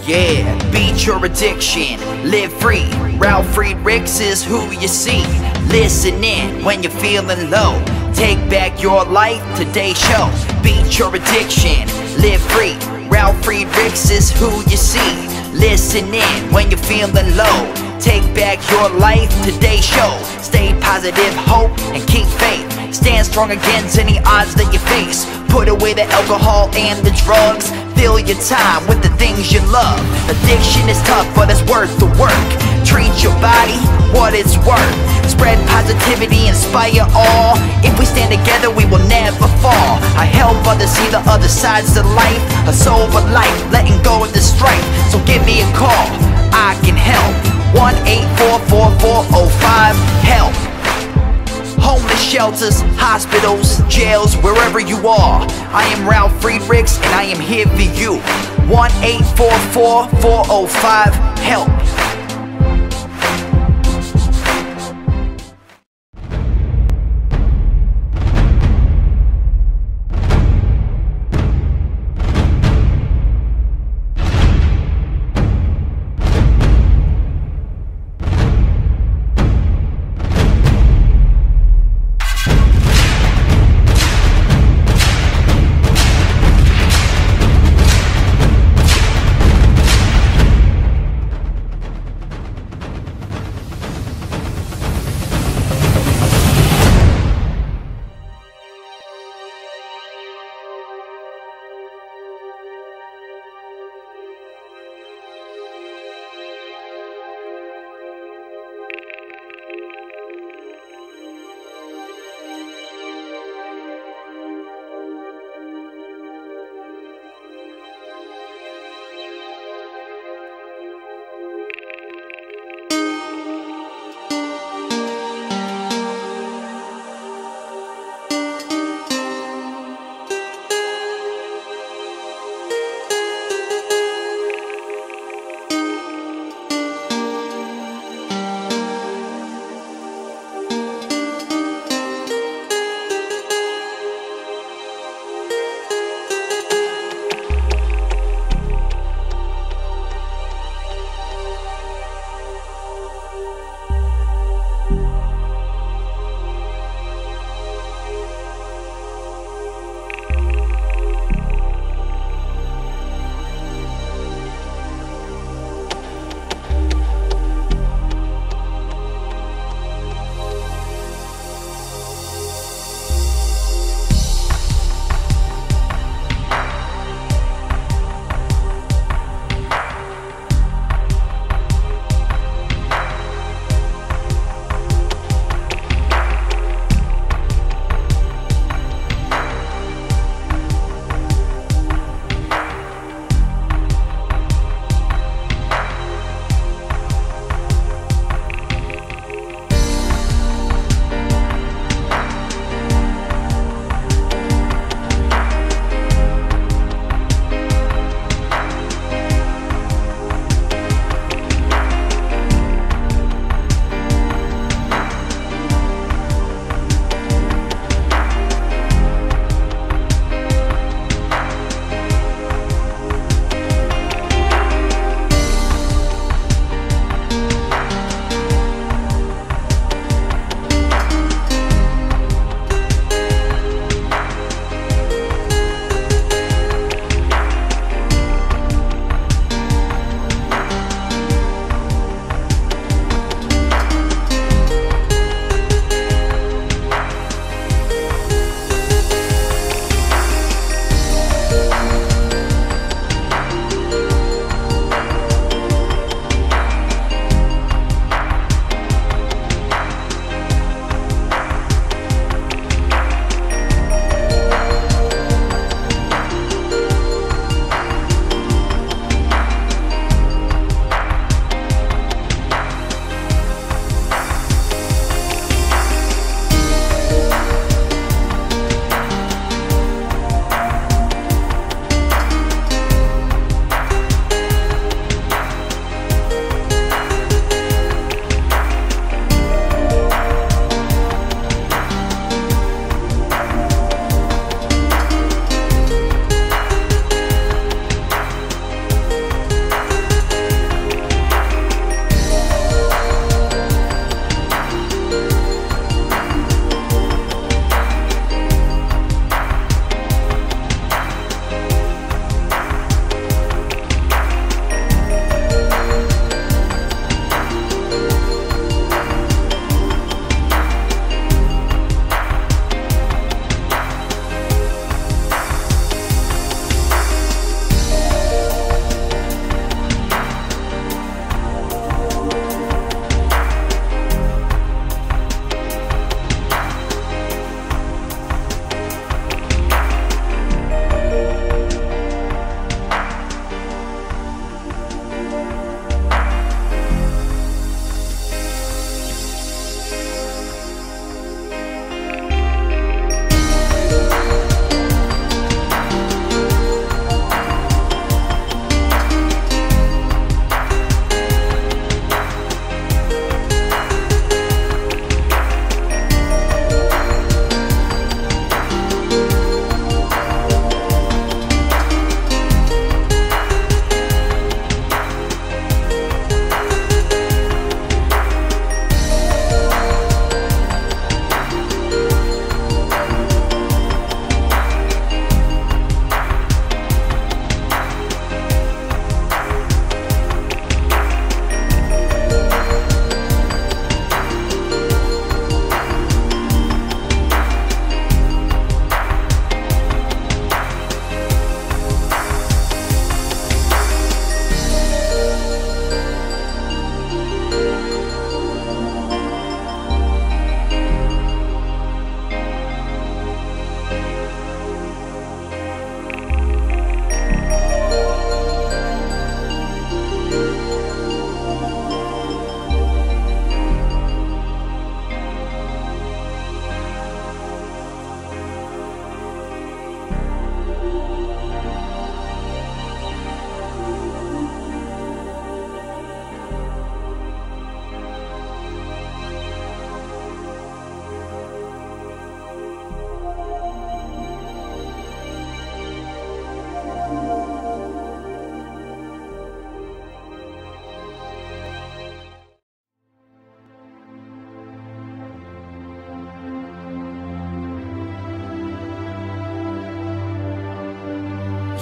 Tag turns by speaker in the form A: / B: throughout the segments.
A: Yeah, beat your addiction, live free. Ralf Friedrichs is who you see. Listen in when you're feeling low. Take back your life, today's show. Beat your addiction, live free. Ralf Friedrichs is who you see. Listen in when you're feeling low. Take back your life, today's show. Stay positive, hope, and keep faith. Stand strong against any odds that you face. Put away the alcohol and the drugs. Fill your time with the things you love. Addiction is tough, but it's worth the work. Treat your body what it's worth. Spread positivity, inspire all. If we stand together, we will never fall. I help others see the other sides to life. A sober life, letting go of the strife. So give me a call, I can help. 1-844-4405-HELP. Homeless shelters, hospitals, jails, wherever you are. I am Ralf Friedrichs and I am here for you. 1-844-405-HELP.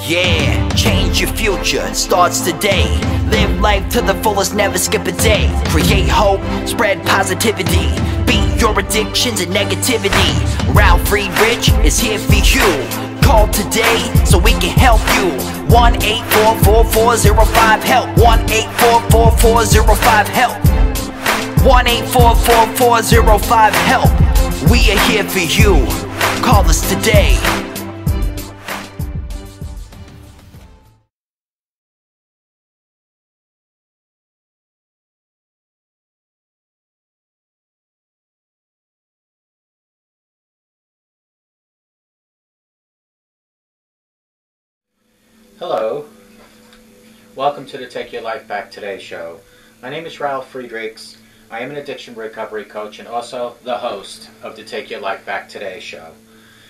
A: Yeah, change your future, starts today. Live life to the fullest, never skip a day. Create hope, spread positivity. Beat your addictions and negativity. Ralf Friedrichs is here for you. Call today so we can help you. 1-844-405-HELP. 1-844-405-HELP. 1-844-405-HELP. We are here for you. Call us today.
B: Hello, welcome to the Take Your Life Back Today show. My name is Ralf Friedrichs. I am an addiction recovery coach and also the host of the Take Your Life Back Today show.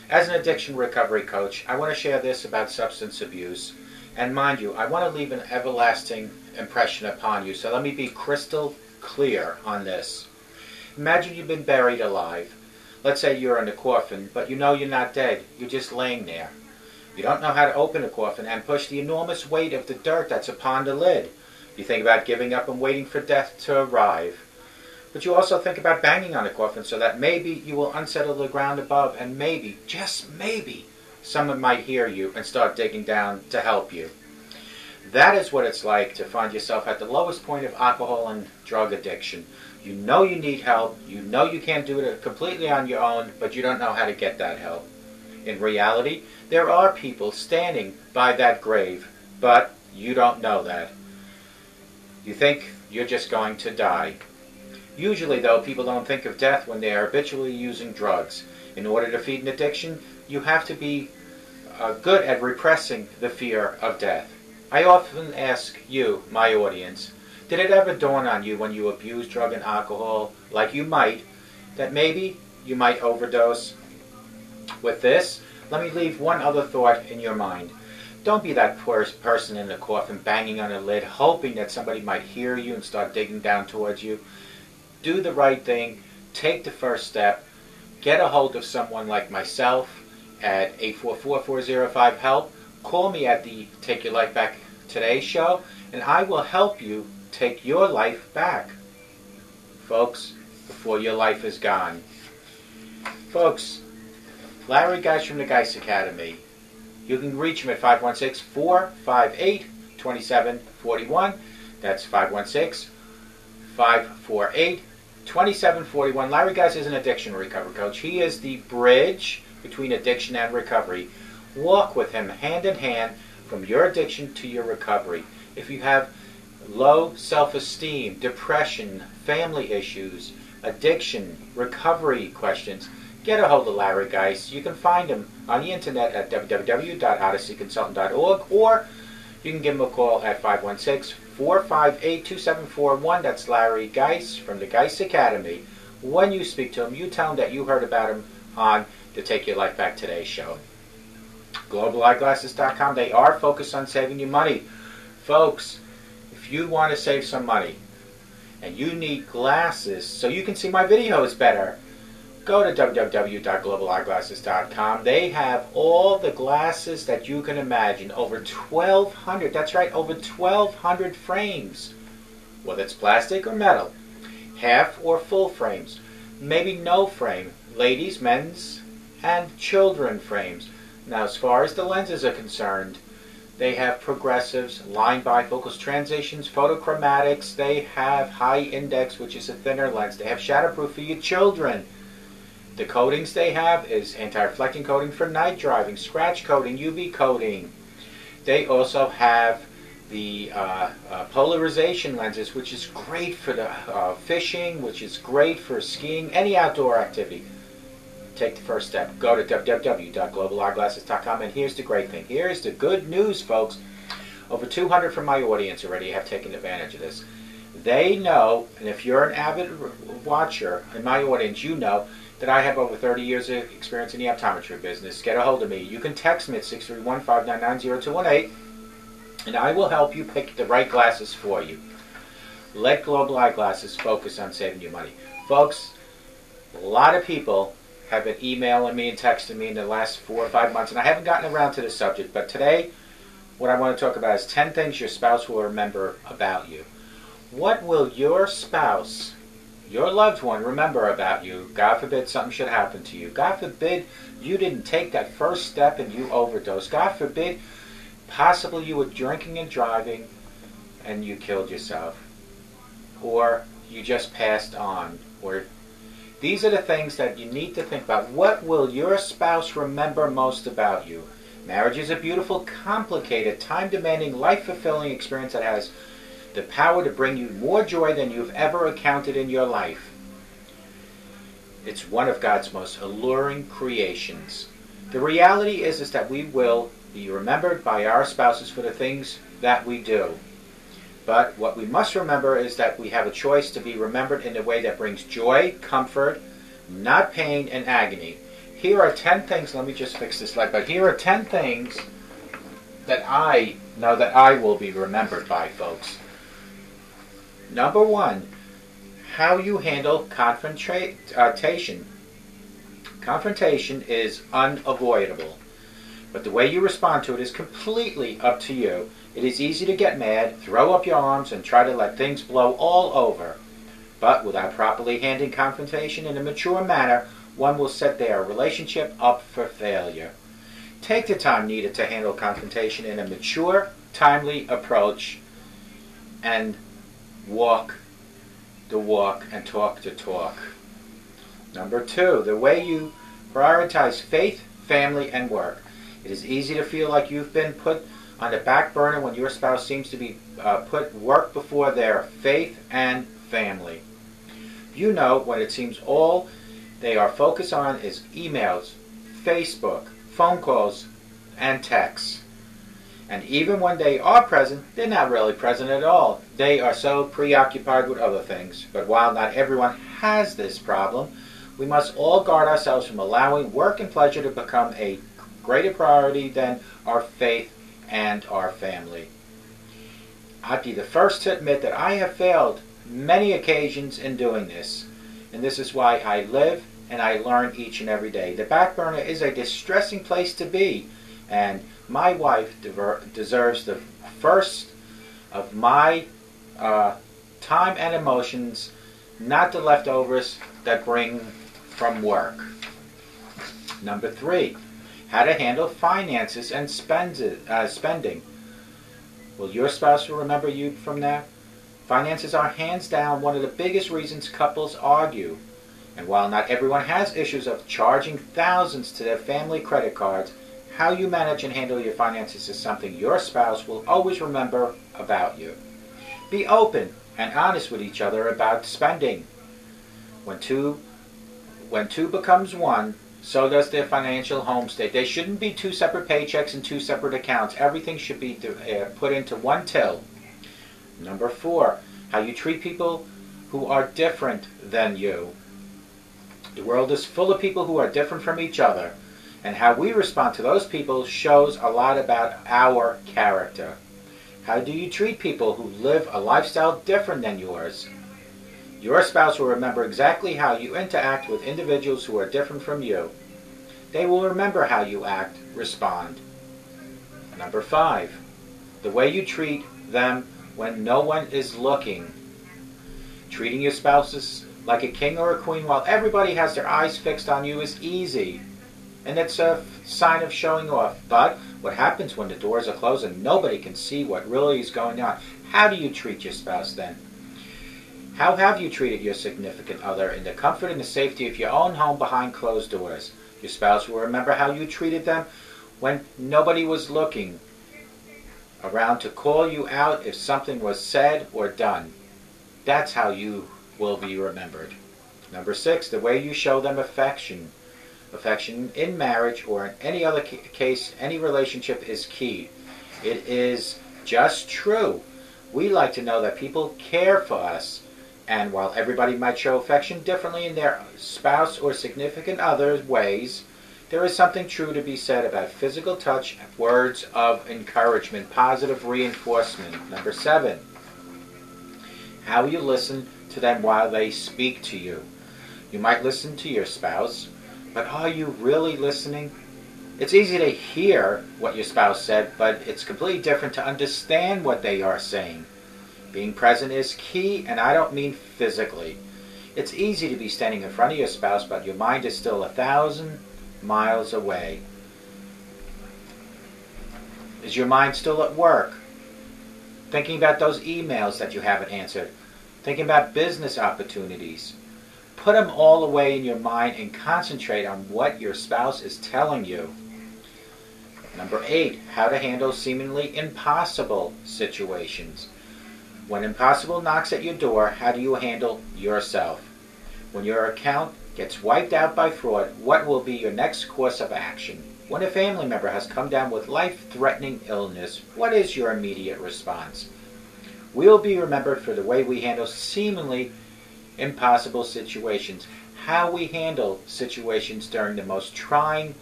B: As an addiction recovery coach, I want to share this about substance abuse. And mind you, I want to leave an everlasting impression upon you, so let me be crystal clear on this. Imagine you've been buried alive. Let's say you're in a coffin, but you know you're not dead. You're just laying there. You don't know how to open a coffin and push the enormous weight of the dirt that's upon the lid. You think about giving up and waiting for death to arrive. But you also think about banging on the coffin so that maybe you will unsettle the ground above, and maybe, just maybe, someone might hear you and start digging down to help you. That is what it's like to find yourself at the lowest point of alcohol and drug addiction. You know you need help, you know you can't do it completely on your own, but you don't know how to get that help. In reality, there are people standing by that grave, but you don't know that. You think you're just going to die. Usually, though, people don't think of death when they are habitually using drugs. In order to feed an addiction, you have to be good at repressing the fear of death. I often ask you, my audience, did it ever dawn on you when you abuse drug and alcohol, like you might, that maybe you might overdose? With this, let me leave one other thought in your mind. Don't be that person in the coffin banging on the lid, hoping that somebody might hear you and start digging down towards you. Do the right thing. Take the first step. Get a hold of someone like myself at 844-405-HELP. Call me at the Take Your Life Back Today show, and I will help you take your life back. Folks, before your life is gone. Folks, Larry Geis from the Geis Academy. You can reach him at 516-458-2741. That's 516-548-2741. Larry Geis is an addiction recovery coach. He is the bridge between addiction and recovery. Walk with him hand in hand from your addiction to your recovery. If you have low self-esteem, depression, family issues, addiction, recovery questions, get a hold of Larry Geis. You can find him on the internet at www.odysseyconsultant.org, or you can give him a call at 516-458-2741. That's Larry Geis from the Geis Academy. When you speak to him, you tell him that you heard about him on the Take Your Life Back Today show. GlobalEyeglasses.com, they are focused on saving you money. Folks, if you want to save some money and you need glasses so you can see my videos better, go to www.globaleyeglasses.com. They have all the glasses that you can imagine. Over 1,200, that's right, over 1,200 frames. Whether it's plastic or metal. Half or full frames. Maybe no frame. Ladies, men's, and children frames. Now, as far as the lenses are concerned, they have progressives, line bifocals, transitions, photochromatics. They have high index, which is a thinner lens. They have shadowproof for your children. The coatings they have is anti-reflecting coating for night driving, scratch coating, UV coating. They also have the polarization lenses, which is great for the fishing, which is great for skiing, any outdoor activity. Take the first step. Go to www.globaleyeglasses.com, and here's the great thing. Here's the good news, folks. Over 200 from my audience already have taken advantage of this. They know, and if you're an avid watcher in my audience, you know that I have over 30 years of experience in the optometry business. Get a hold of me. You can text me at 631-599-0218, and I will help you pick the right glasses for you. Let Global Eyeglasses focus on saving you money. Folks, a lot of people have been emailing me and texting me in the last 4 or 5 months, and I haven't gotten around to the subject, but today what I want to talk about is 10 things your spouse will remember about you. What will your spouse, your loved one, remember about you? God forbid something should happen to you. God forbid you didn't take that first step and you overdosed. God forbid possibly you were drinking and driving and you killed yourself. Or you just passed on. Or these are the things that you need to think about. What will your spouse remember most about you? Marriage is a beautiful, complicated, time-demanding, life-fulfilling experience that has the power to bring you more joy than you've ever encountered in your life. It's one of God's most alluring creations. The reality is that we will be remembered by our spouses for the things that we do. But what we must remember is that we have a choice to be remembered in a way that brings joy, comfort, not pain and agony. Here are 10 things, let me just fix this light, but here are 10 things that I know that I will be remembered by, folks. Number 1, how you handle confrontation. Confrontation is unavoidable, but the way you respond to it is completely up to you. It is easy to get mad, throw up your arms, and try to let things blow all over. But without properly handling confrontation in a mature manner, one will set their relationship up for failure. Take the time needed to handle confrontation in a mature, timely approach, and walk the walk and talk the talk. Number 2, the way you prioritize faith, family, and work. It is easy to feel like you've been put on the back burner when your spouse seems to be put work before their faith and family. You know when it seems all they are focused on is emails, Facebook, phone calls, and texts. And even when they are present, they're not really present at all. They are so preoccupied with other things. But while not everyone has this problem, we must all guard ourselves from allowing work and pleasure to become a greater priority than our faith and our family. I'd be the first to admit that I have failed many occasions in doing this. And this is why I live and I learn each and every day. The back burner is a distressing place to be. And my wife deserves the first of my time and emotions, not the leftovers that bring from work. Number 3, how to handle finances and spending. Will your spouse remember you from that? Finances are hands down one of the biggest reasons couples argue. And while not everyone has issues of charging thousands to their family credit cards, how you manage and handle your finances is something your spouse will always remember about you. Be open and honest with each other about spending. When two becomes one, so does their financial home state. They shouldn't be 2 separate paychecks and 2 separate accounts. Everything should be put into one till. Number 4, how you treat people who are different than you. The world is full of people who are different from each other, and how we respond to those people shows a lot about our character. How do you treat people who live a lifestyle different than yours? Your spouse will remember exactly how you interact with individuals who are different from you. They will remember how you act, respond. Number 5, the way you treat them when no one is looking. Treating your spouses like a king or a queen while everybody has their eyes fixed on you is easy, and it's a sign of showing off. But what happens when the doors are closed and nobody can see what really is going on? How do you treat your spouse then? How have you treated your significant other in the comfort and the safety of your own home behind closed doors? Your spouse will remember how you treated them when nobody was looking around to call you out if something was said or done. That's how you will be remembered. Number 6, the way you show them affection. Affection in marriage or in any other case, any relationship is key. It is just true. We like to know that people care for us. And while everybody might show affection differently in their spouse or significant other's ways, there is something true to be said about physical touch, words of encouragement, positive reinforcement. Number 7, how you listen to them while they speak to you. You might listen to your spouse, but are you really listening? It's easy to hear what your spouse said, but it's completely different to understand what they are saying. Being present is key, and I don't mean physically. It's easy to be standing in front of your spouse, but your mind is still 1,000 miles away. Is your mind still at work? Thinking about those emails that you haven't answered? Thinking about business opportunities? Put them all away in your mind and concentrate on what your spouse is telling you. Number 8, how to handle seemingly impossible situations. When impossible knocks at your door, how do you handle yourself? When your account gets wiped out by fraud, what will be your next course of action? When a family member has come down with life-threatening illness, what is your immediate response? We will be remembered for the way we handle seemingly impossible situations, how we handle situations during the most trying,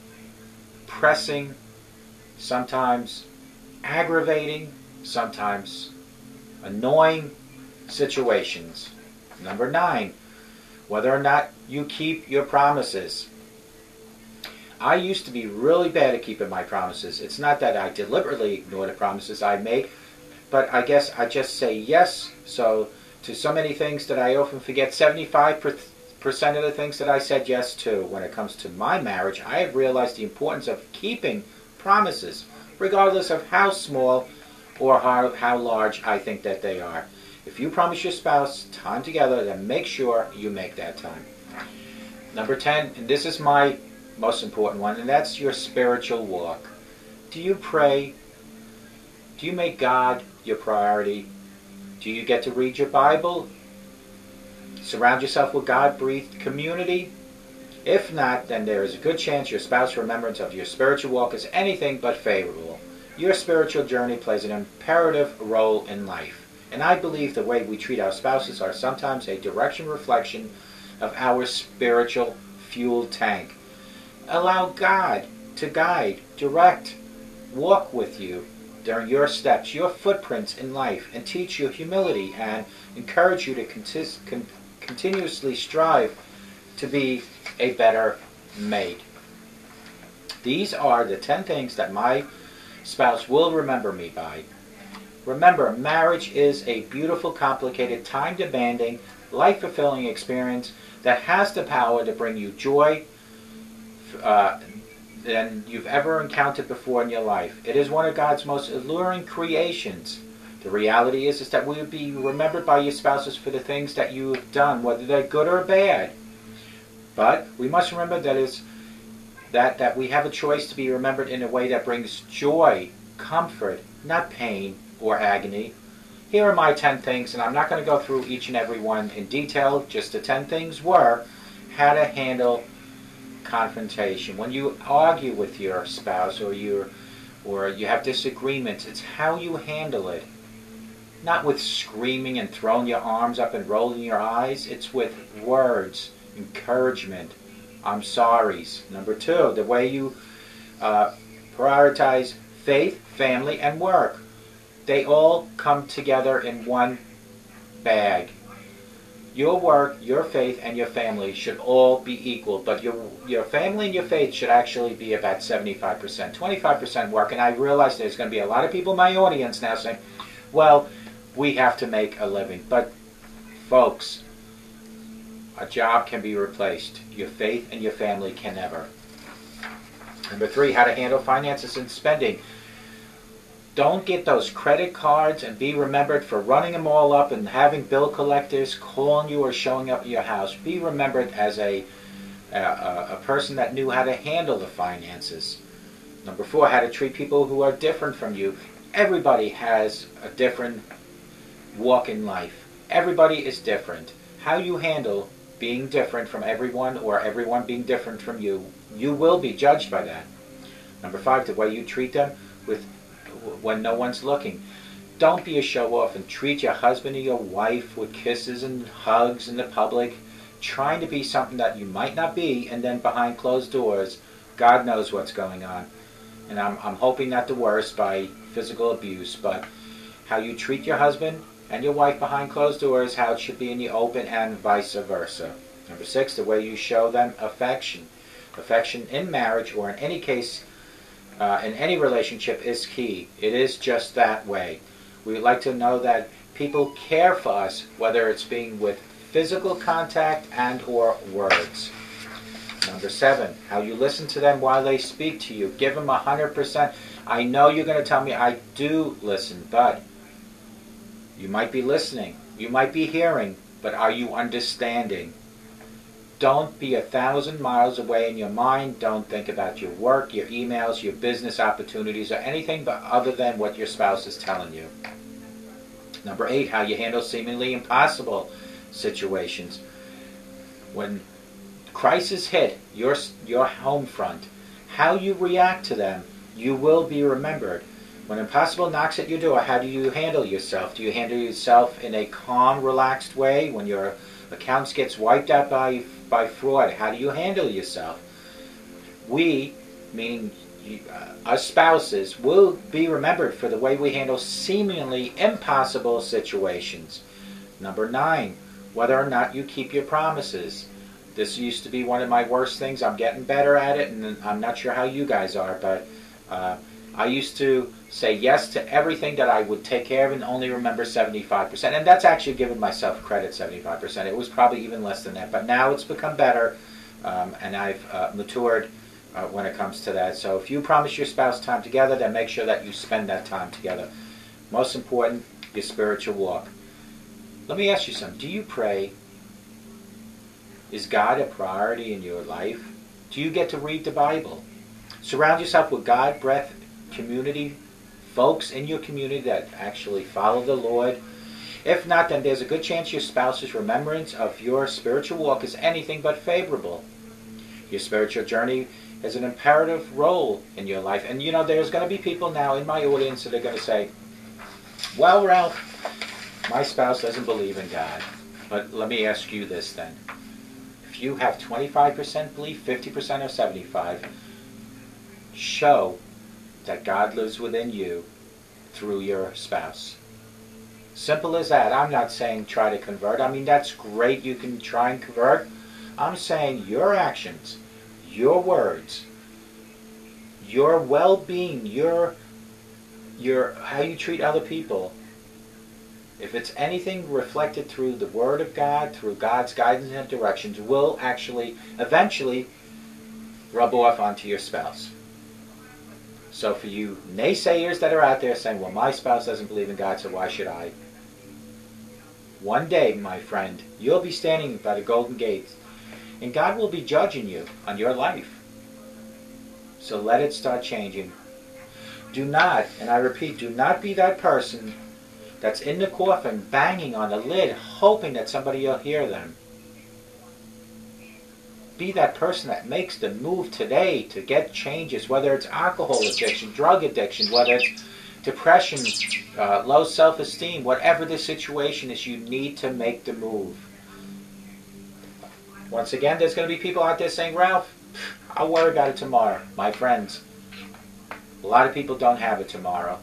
B: pressing, sometimes aggravating, sometimes annoying situations. Number 9, whether or not you keep your promises. I used to be really bad at keeping my promises. It's not that I deliberately ignore the promises I make, but I guess I just say yes. So to so many things that I often forget, 75% of the things that I said yes to. When it comes to my marriage, I have realized the importance of keeping promises, regardless of how small or how large I think that they are. If you promise your spouse time together, then make sure you make that time. Number 10, and this is my most important one, and that's your spiritual walk. Do you pray? Do you make God your priority? Do you get to read your Bible? Surround yourself with God-breathed community? If not, then there is a good chance your spouse's remembrance of your spiritual walk is anything but favorable. Your spiritual journey plays an imperative role in life, and I believe the way we treat our spouses are sometimes a direct reflection of our spiritual fuel tank. Allow God to guide, direct, walk with you during your steps, your footprints in life, and teach you humility and encourage you to continuously strive to be a better mate. These are the 10 things that my spouse will remember me by. Remember, marriage is a beautiful, complicated, time-demanding, life-fulfilling experience that has the power to bring you joy than you've ever encountered before in your life. It is one of God's most alluring creations. The reality is that we will be remembered by your spouses for the things that you have done, whether they're good or bad. But we must remember that we have a choice to be remembered in a way that brings joy, comfort, not pain or agony. Here are my 10 things, and I'm not going to go through each and every one in detail. Just the 10 things were how to handle confrontation. When you argue with your spouse or you have disagreements, it's how you handle it. Not with screaming and throwing your arms up and rolling your eyes. It's with words, encouragement, I'm sorries. Number 2, the way you prioritize faith, family, and work. They all come together in one bag. Your work, your faith, and your family should all be equal, but your family and your faith should actually be about 75%, 25% work. And I realize there's going to be a lot of people in my audience now saying, well, we have to make a living. But folks, a job can be replaced. Your faith and your family can never. Number 3, how to handle finances and spending. Don't get those credit cards and be remembered for running them all up and having bill collectors calling you or showing up at your house. Be remembered as a person that knew how to handle the finances. Number 4, how to treat people who are different from you. Everybody has a different walk in life. Everybody is different. How you handle being different from everyone or everyone being different from you, you will be judged by that. Number 5, the way you treat them when no one's looking. Don't be a show-off and treat your husband or your wife with kisses and hugs in the public, trying to be something that you might not be, and then behind closed doors, God knows what's going on. And I'm hoping not the worst by physical abuse, but how you treat your husband and your wife behind closed doors, how it should be in the open, and vice versa. Number 6, the way you show them affection. Affection in marriage, or in any case in any relationship is key. It is just that way. We like to know that people care for us, whether it's being with physical contact and or words. Number 7, how you listen to them while they speak to you. Give them 100%. I know you're going to tell me I do listen, but you might be listening. You might be hearing, but are you understanding? Don't be 1,000 miles away in your mind. Don't think about your work, your emails, your business opportunities, or anything but other than what your spouse is telling you. Number 8, how you handle seemingly impossible situations. When crisis hit your home front, how you react to them, you will be remembered. When impossible knocks at your door, how do you handle yourself? Do you handle yourself in a calm, relaxed way? When your accounts gets wiped out by fraud, how do you handle yourself? We, meaning us spouses, will be remembered for the way we handle seemingly impossible situations. Number 9, whether or not you keep your promises. This used to be one of my worst things. I'm getting better at it, and I'm not sure how you guys are, but I used to say yes to everything that I would take care of and only remember 75%. And that's actually giving myself credit, 75%. It was probably even less than that. But now it's become better, and I've matured when it comes to that. So if you promise your spouse time together, then make sure that you spend that time together. Most important, your spiritual walk. Let me ask you something. Do you pray? Is God a priority in your life? Do you get to read the Bible? Surround yourself with God, breath, community, folks in your community that actually follow the Lord. If not, then there's a good chance your spouse's remembrance of your spiritual walk is anything but favorable. Your spiritual journey has an imperative role in your life. And you know, there's going to be people now in my audience that are going to say, well, Ralph, my spouse doesn't believe in God. But let me ask you this then. If you have 25% belief, 50% or 75%, show that God lives within you through your spouse. Simple as that. I'm not saying try to convert. I mean, that's great. You can try and convert. I'm saying your actions, your words, your well-being, your how you treat other people, if it's anything reflected through the Word of God, through God's guidance and directions, will actually eventually rub off onto your spouse. So for you naysayers that are out there saying, well, my spouse doesn't believe in God, so why should I? One day, my friend, you'll be standing by the golden gates, and God will be judging you on your life. So let it start changing. Do not, and I repeat, do not be that person that's in the coffin banging on the lid hoping that somebody will hear them. Be that person that makes the move today to get changes, whether it's alcohol addiction, drug addiction, whether it's depression, low self-esteem, whatever the situation is, you need to make the move. Once again, there's going to be people out there saying, Ralph, I'll worry about it tomorrow. My friends, a lot of people don't have it tomorrow.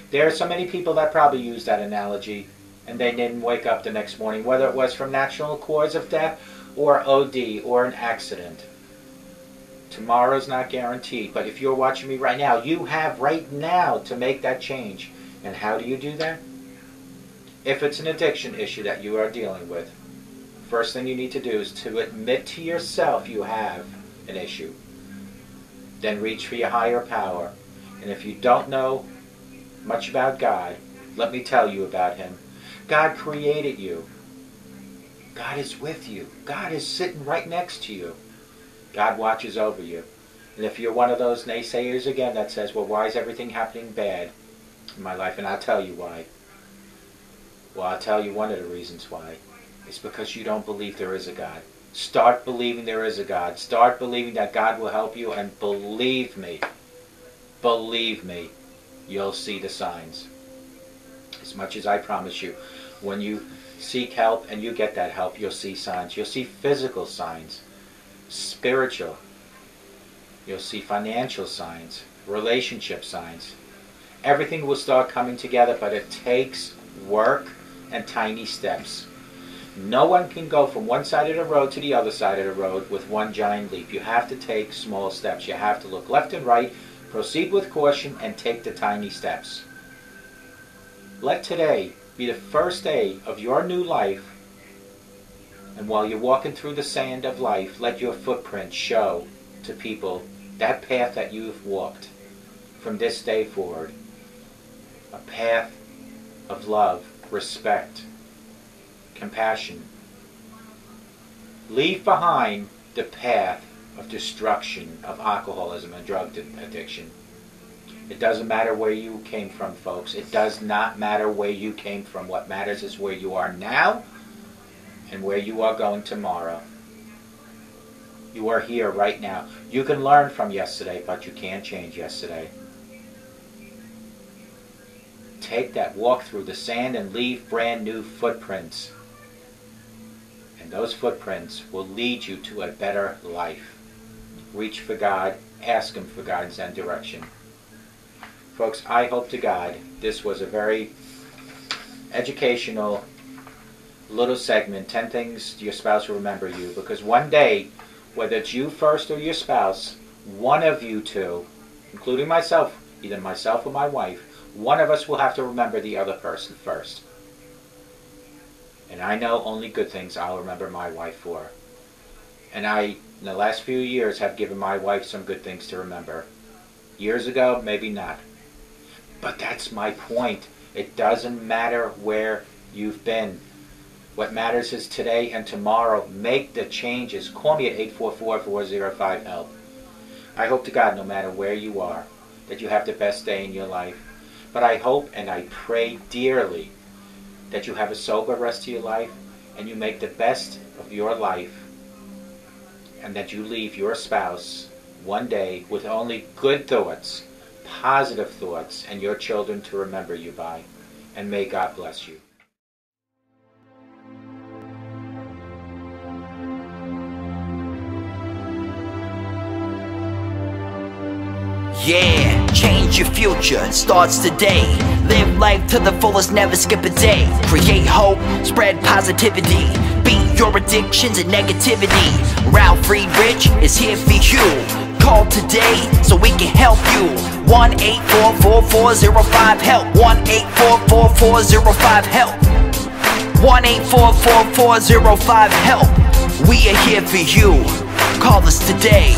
B: There are so many people that probably use that analogy and they didn't wake up the next morning, whether it was from natural cause of death or OD or an accident. Tomorrow's not guaranteed, but if you're watching me right now, you have right now to make that change. And how do you do that? If it's an addiction issue that you are dealing with, first thing you need to do is to admit to yourself you have an issue. Then reach for your higher power. And if you don't know much about God, let me tell you about Him. God created you. God is with you. God is sitting right next to you. God watches over you. And if you're one of those naysayers again that says, well, why is everything happening bad in my life? And I'll tell you why. Well, I'll tell you one of the reasons why. It's because you don't believe there is a God. Start believing there is a God. Start believing that God will help you, and believe me, you'll see the signs. As much as I promise you, when you seek help and you get that help, you'll see signs. You'll see physical signs, spiritual. You'll see financial signs, relationship signs. Everything will start coming together, but it takes work and tiny steps. No one can go from one side of the road to the other side of the road with one giant leap. You have to take small steps. You have to look left and right, Proceed with caution and take the tiny steps. Let today be the first day of your new life, and while you're walking through the sand of life, let your footprint show to people that path that you've walked from this day forward. A path of love, respect, compassion. Leave behind the path of destruction, of alcoholism and drug addiction. It doesn't matter where you came from, folks. It does not matter where you came from. What matters is where you are now and where you are going tomorrow. You are here right now. You can learn from yesterday, but you can't change yesterday. Take that walk through the sand and leave brand new footprints. And those footprints will lead you to a better life. Reach for God. Ask Him for guidance and direction. Folks, I hope to God this was a very educational little segment. 10 things your spouse will remember you. Because one day, whether it's you first or your spouse, one of you two, including myself, either myself or my wife, one of us will have to remember the other person first. And I know only good things I'll remember my wife for. And I, in the last few years, have given my wife some good things to remember. Years ago, maybe not. But that's my point. It doesn't matter where you've been. What matters is today and tomorrow. Make the changes. Call me at 844-405-HELP. I hope to God, no matter where you are, that you have the best day in your life. But I hope and I pray dearly that you have a sober rest of your life and you make the best of your life, and that you leave your spouse one day with only good thoughts, positive thoughts, and your children to remember you by. And may God bless you.
A: Yeah, change your future, starts today. Live life to the fullest, never skip a day. Create hope, spread positivity. Beat your addictions and negativity. Ralf Friedrichs is here for you. Call today so we can help you. 1-844-405-HELP. 1-844-405-HELP. 1-844-405-HELP. We are here for you. Call us today.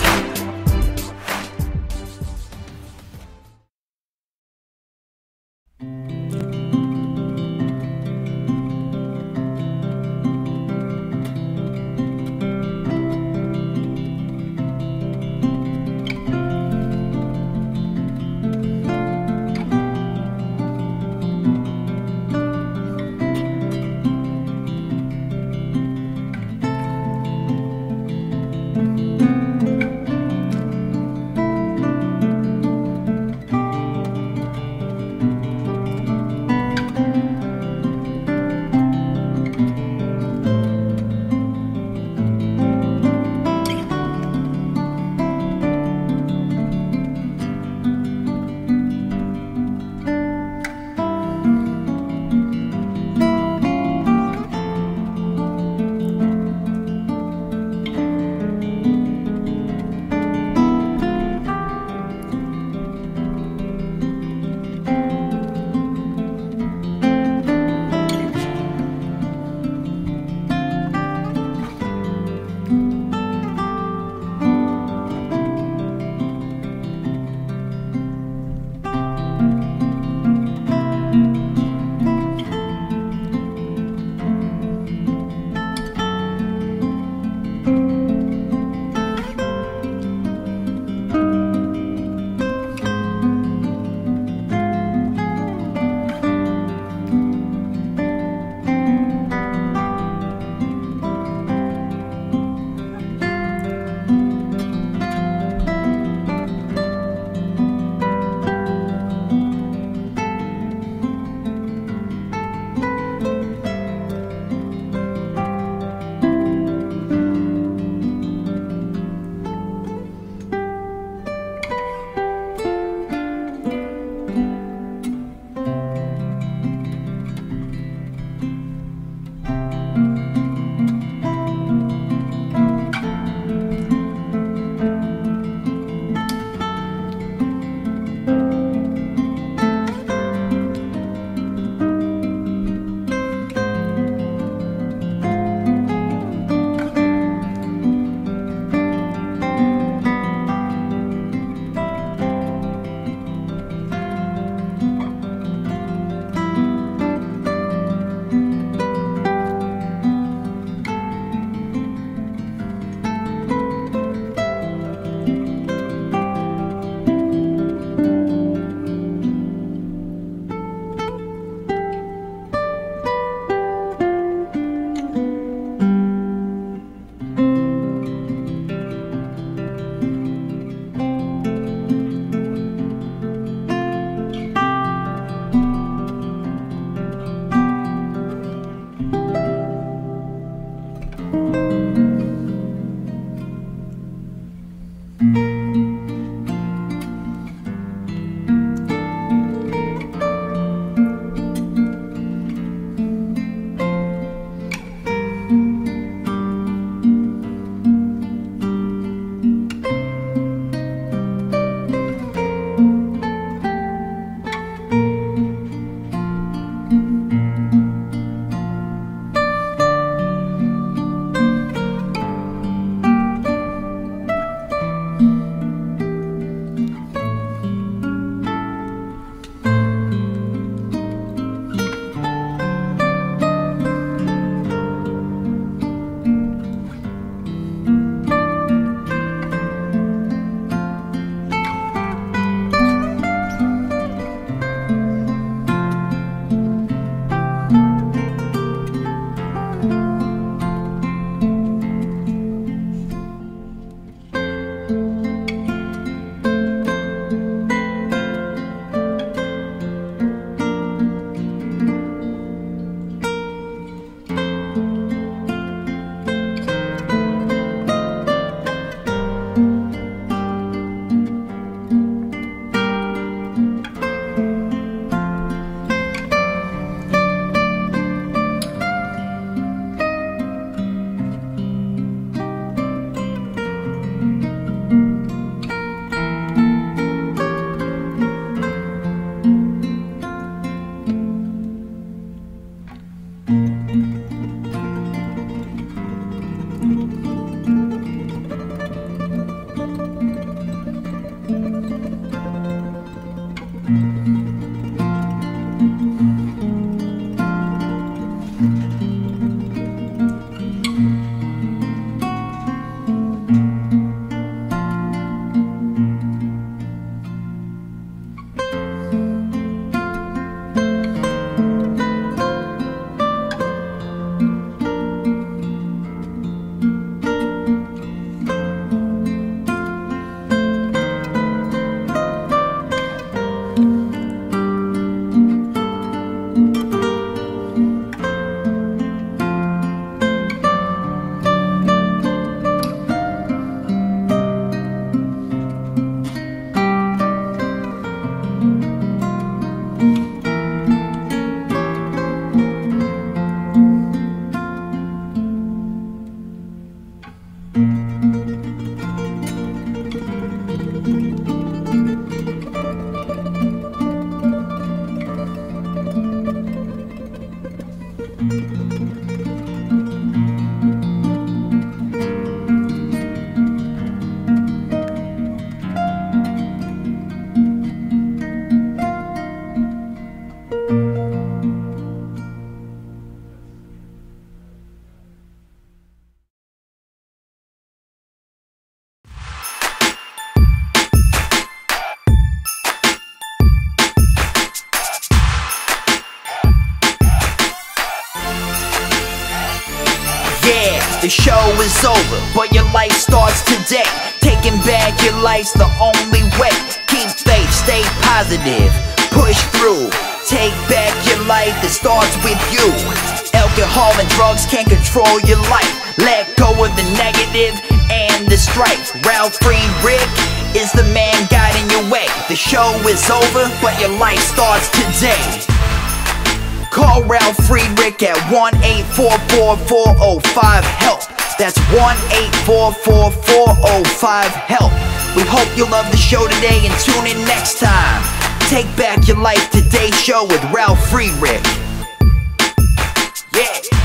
A: Yeah, the show is over, but your life starts today. Taking back your life's the only way. Keep faith, stay positive, push through. Take back your life, it starts with you. Alcohol and drugs can't control your life. Let go of the negative and the strife. Ralf Friedrichs is the man guiding your way. The show is over, but your life starts today. Call Ralf Friedrichs at 1-844-405-HELP. That's 1-844-405-HELP. We hope you love the show today and tune in next time. Take Back Your Life Today show with Ralf Friedrichs. Yeah.